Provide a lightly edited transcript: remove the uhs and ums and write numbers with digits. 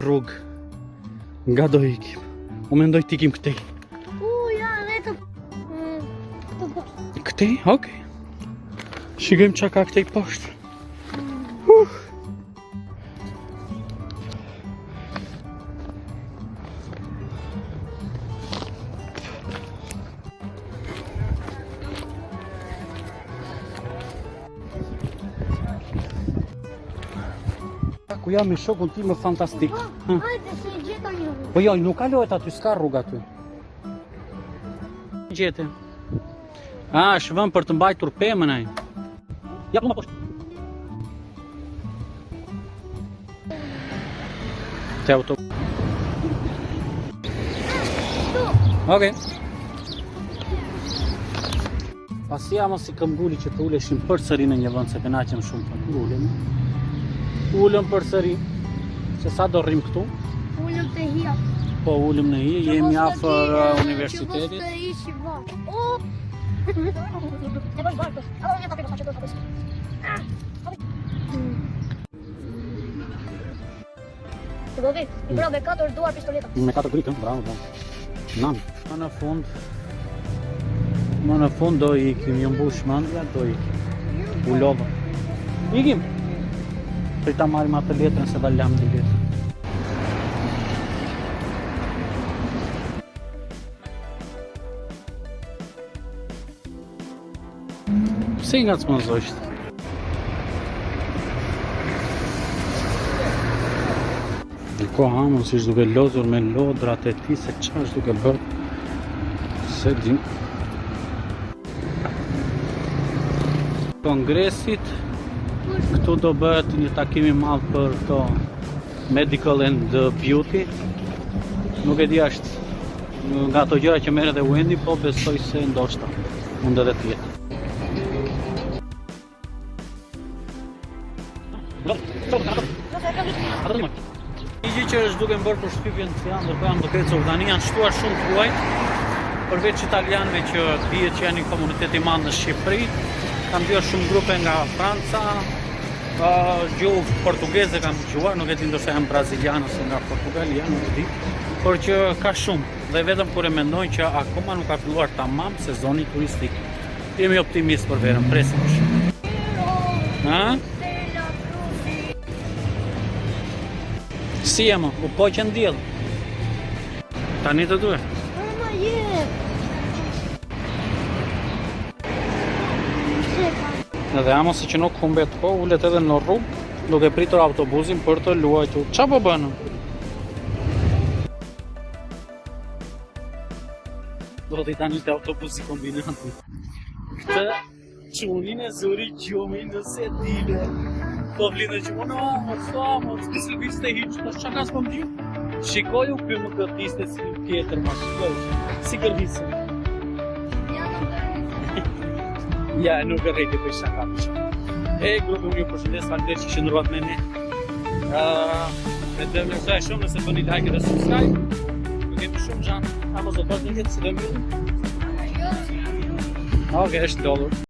Rrugë nga do ikim. U mendoj t'ikim këtej. Ja, vetëm këtu poshtë. Këtej? Okej. Shikojmë çka ka këtej poshtë. Ku jam me shokun tim më fantastik. Hajde se i gjeta një rrugë. Po jo, nuk kalohet aty, s'ka rrugë aty. Gjete. Është vend për të mbajtur pemën ai. Ja pluma poshtë. Te auto. Okej. Pasi jam si këmbguli që të uleshim përsëri në një vend se kënaqem shumë për ulem. Ulëm përsëri. Se sa do rrim këtu? Ulëm te hija. Po ulëm në hi, jemi afër universitetit. Të do vit, i bra me 4 duar pistoleta. Me 4 grikën, bravo. Nam. Më në fund do ikim, një mbush mandja, do ikim. Ulova. Ikim. Për ta marrim atë letrën se da lam një letrë. Pse i ngacmozojsh? Ko hamon si duke lozur me lodrat e ti se qa është duke bërë. Se din. Kongresit. Këtu do bëhet një takim i madh për këto medical and beauty. Nuk e di është nga ato gjëra që merret dhe Wendy, po besoj se ndoshta mund edhe të jetë. Ligji që është duke bërë për shtypjen të janë, do janë duke ecur tani, janë shtuar shumë të ruajt, përveç italianëve që dihet që janë një komunitet i madh në Shqipëri, kam dëgjuar shumë grupe nga Franca, gjuhë portugeze kam dëgjuar, nuk e di ndoshta janë brazilianë ose nga Portugalia, nuk e di, por që ka shumë dhe vetëm kur e mendoj që akoma nuk ka filluar tamam sezoni turistik. Jemi optimist për verën, presim shumë. Ha? Si e më, u po që ndjell. Tani të duhe. Mama, je. Edhe amo si që nuk humbet ko, ullet edhe në rrugë, duke pritur autobusin për të luajtur. Qa po bënë? Do t'i tani të autobusi kombinanti. Këtë qunin e zuri gjumin nëse dile. Po vlinë që më në amos, kësë viste hiqë, të shaka s'po më gjithë. Shikoju kjo më kërtiste si një tjetër, ma shikoju. Si kërtiste. Ja, nuk e rejti për shaka për shaka. E, grupi unë ju përshëndes falënder që shëndruat me ne. Me të vlerësoj shumë nëse bëni like dhe subscribe. Nuk kemi shumë gjanë. Amos do të një këtë si dhe mjëllë. Oke, është dollur.